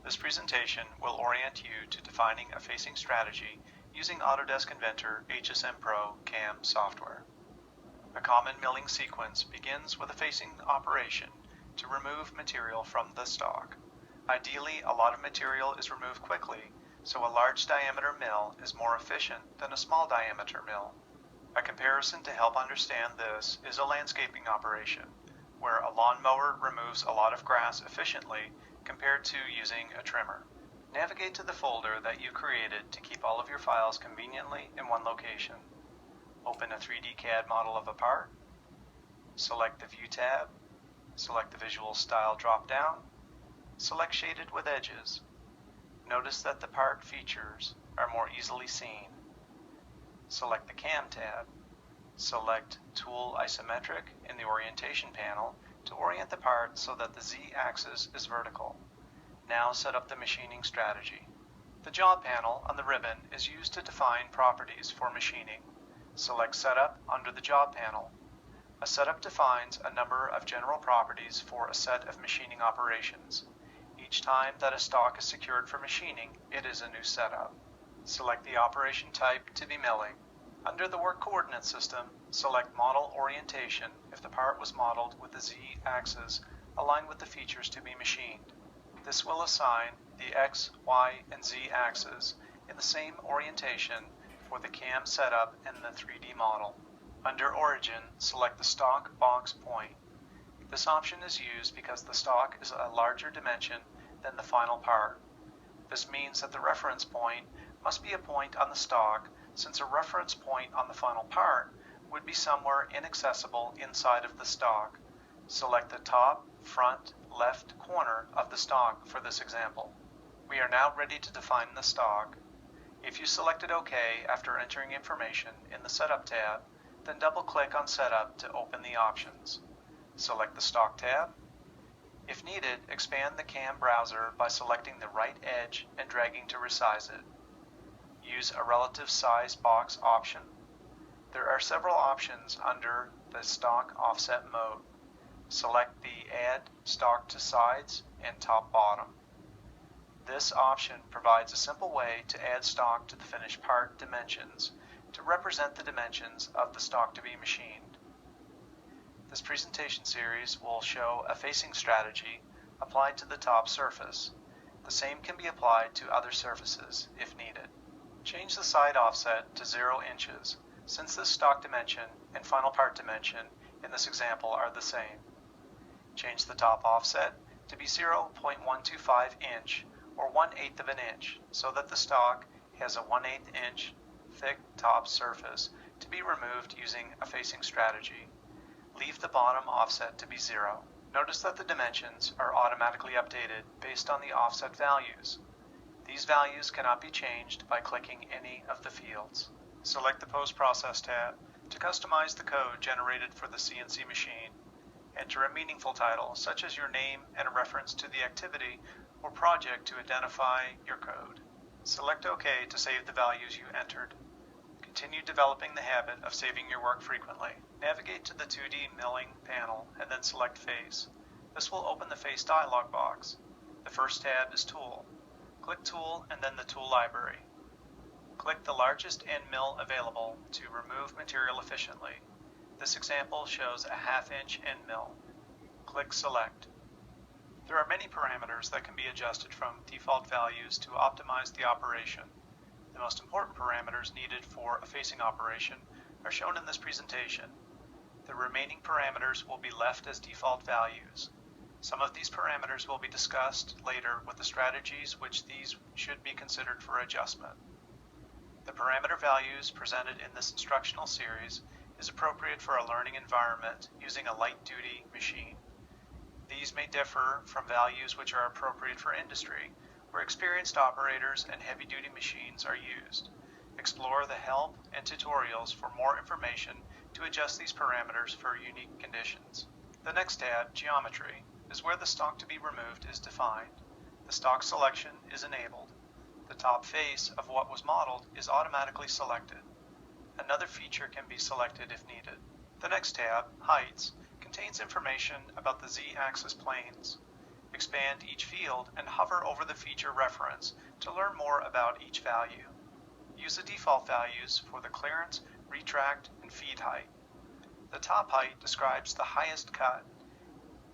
This presentation will orient you to defining a facing strategy using Autodesk Inventor HSM Pro CAM software. A common milling sequence begins with a facing operation to remove material from the stock. Ideally, a lot of material is removed quickly, so a large diameter mill is more efficient than a small diameter mill. A comparison to help understand this is a landscaping operation, where a lawnmower removes a lot of grass efficiently compared to using a trimmer. Navigate to the folder that you created to keep all of your files conveniently in one location. Open a 3D CAD model of a part. Select the View tab. Select the Visual Style drop-down. Select Shaded with Edges. Notice that the part features are more easily seen. Select the CAM tab. Select Tool Isometric in the Orientation panel to orient the part so that the Z-axis is vertical. Now set up the machining strategy. The Job panel on the ribbon is used to define properties for machining. Select Setup under the Job panel. A setup defines a number of general properties for a set of machining operations. Each time that a stock is secured for machining, it is a new setup. Select the operation type to be milling. Under the Work Coordinate System, select Model Orientation if the part was modeled with the Z-axis aligned with the features to be machined. This will assign the X, Y, and Z axes in the same orientation for the CAM setup and the 3D model. Under Origin, select the stock box point. This option is used because the stock is a larger dimension than the final part. This means that the reference point must be a point on the stock, since a reference point on the final part would be somewhere inaccessible inside of the stock. Select the top, front, left corner of the stock for this example. We are now ready to define the stock. If you selected OK after entering information in the Setup tab, then double-click on Setup to open the options. Select the Stock tab. If needed, expand the CAM browser by selecting the right edge and dragging to resize it. Use a relative size box option. There are several options under the stock offset mode. Select the Add Stock to Sides and Top Bottom. This option provides a simple way to add stock to the finished part dimensions to represent the dimensions of the stock to be machined. This presentation series will show a facing strategy applied to the top surface. The same can be applied to other surfaces if needed. Change the side offset to 0 inches, since this stock dimension and final part dimension in this example are the same. Change the top offset to be 0.125 inch or 1/8 of an inch so that the stock has a 1/8 inch thick top surface to be removed using a facing strategy. Leave the bottom offset to be 0. Notice that the dimensions are automatically updated based on the offset values. These values cannot be changed by clicking any of the fields. Select the Post-Process tab to customize the code generated for the CNC machine. Enter a meaningful title, such as your name and a reference to the activity or project to identify your code. Select OK to save the values you entered. Continue developing the habit of saving your work frequently. Navigate to the 2D milling panel and then select Face. This will open the Face dialog box. The first tab is Tool. Click Tool and then the Tool Library. Click the largest end mill available to remove material efficiently. This example shows a 1/2 inch end mill. Click Select. There are many parameters that can be adjusted from default values to optimize the operation. The most important parameters needed for a facing operation are shown in this presentation. The remaining parameters will be left as default values. Some of these parameters will be discussed later with the strategies which these should be considered for adjustment. The parameter values presented in this instructional series is appropriate for a learning environment using a light-duty machine. These may differ from values which are appropriate for industry, where experienced operators and heavy-duty machines are used. Explore the help and tutorials for more information to adjust these parameters for unique conditions. The next tab, Geometry, is where the stock to be removed is defined. The stock selection is enabled. The top face of what was modeled is automatically selected. Another feature can be selected if needed. The next tab, Heights, contains information about the Z-axis planes. Expand each field and hover over the feature reference to learn more about each value. Use the default values for the clearance, retract, and feed height. The top height describes the highest cut.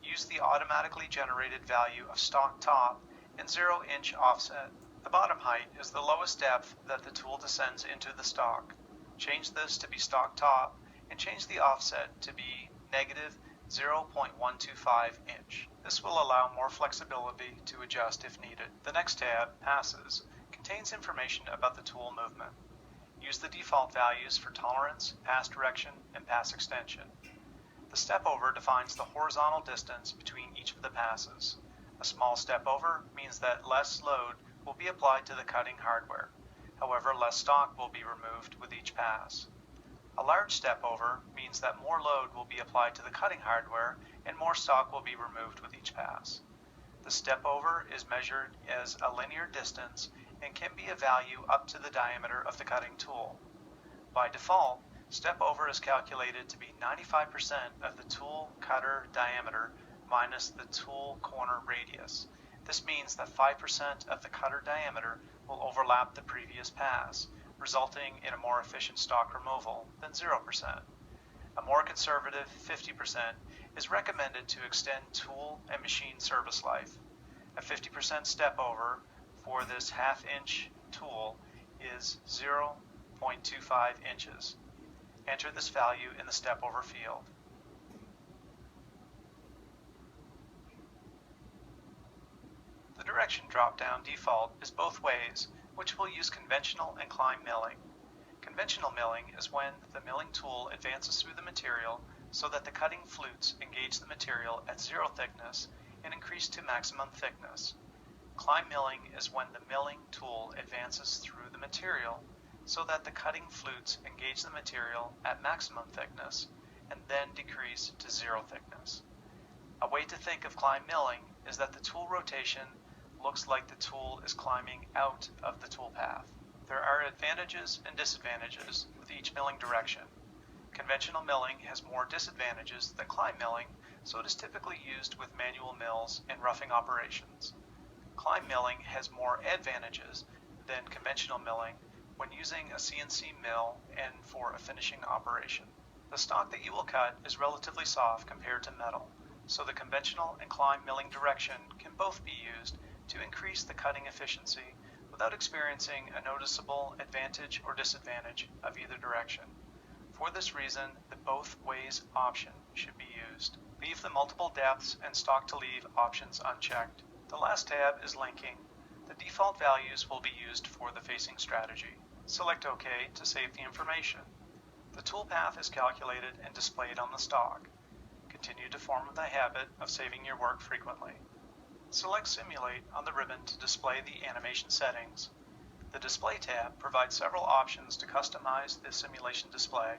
Use the automatically generated value of stock top and 0-inch offset. The bottom height is the lowest depth that the tool descends into the stock. Change this to be stock top and change the offset to be negative 0.125 inch. This will allow more flexibility to adjust if needed. The next tab, Passes, contains information about the tool movement. Use the default values for tolerance, pass direction, and pass extension. The step over defines the horizontal distance between each of the passes. A small step over means that less load will be applied to the cutting hardware. However, less stock will be removed with each pass. A large step over means that more load will be applied to the cutting hardware and more stock will be removed with each pass. The step over is measured as a linear distance and can be a value up to the diameter of the cutting tool. By default, step over is calculated to be 95% of the tool cutter diameter minus the tool corner radius. This means that 5% of the cutter diameter will overlap the previous pass, resulting in a more efficient stock removal than 0%. A more conservative 50% is recommended to extend tool and machine service life. A 50% step over for this half-inch tool is 0.25 inches. Enter this value in the step over field. The direction drop-down default is both ways, which will use conventional and climb milling. Conventional milling is when the milling tool advances through the material so that the cutting flutes engage the material at zero thickness and increase to maximum thickness. Climb milling is when the milling tool advances through the material so that the cutting flutes engage the material at maximum thickness and then decrease to zero thickness. A way to think of climb milling is that the tool rotation looks like the tool is climbing out of the tool path. There are advantages and disadvantages with each milling direction. Conventional milling has more disadvantages than climb milling, so it is typically used with manual mills and roughing operations. Climb milling has more advantages than conventional milling when using a CNC mill and for a finishing operation. The stock that you will cut is relatively soft compared to metal, so the conventional and climb milling direction can both be used to increase the cutting efficiency without experiencing a noticeable advantage or disadvantage of either direction. For this reason, the both ways option should be used. Leave the multiple depths and stock to leave options unchecked. The last tab is linking. The default values will be used for the facing strategy. Select OK to save the information. The toolpath is calculated and displayed on the stock. Continue to form the habit of saving your work frequently. Select Simulate on the ribbon to display the animation settings. The Display tab provides several options to customize the simulation display.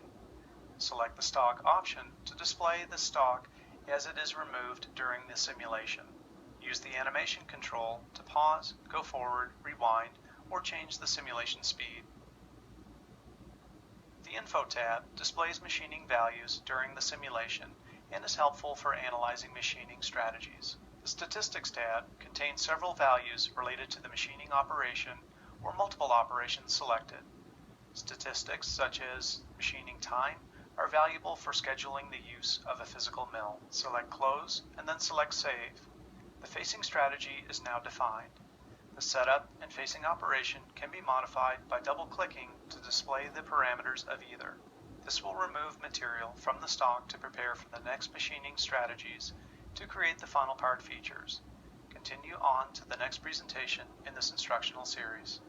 Select the Stock option to display the stock as it is removed during the simulation. Use the animation control to pause, go forward, rewind, or change the simulation speed. The Info tab displays machining values during the simulation and is helpful for analyzing machining strategies. The Statistics tab contains several values related to the machining operation or multiple operations selected. Statistics such as machining time are valuable for scheduling the use of a physical mill. Select Close and then select Save. The facing strategy is now defined. The setup and facing operation can be modified by double-clicking to display the parameters of either. This will remove material from the stock to prepare for the next machining strategies to create the final part features. Continue on to the next presentation in this instructional series.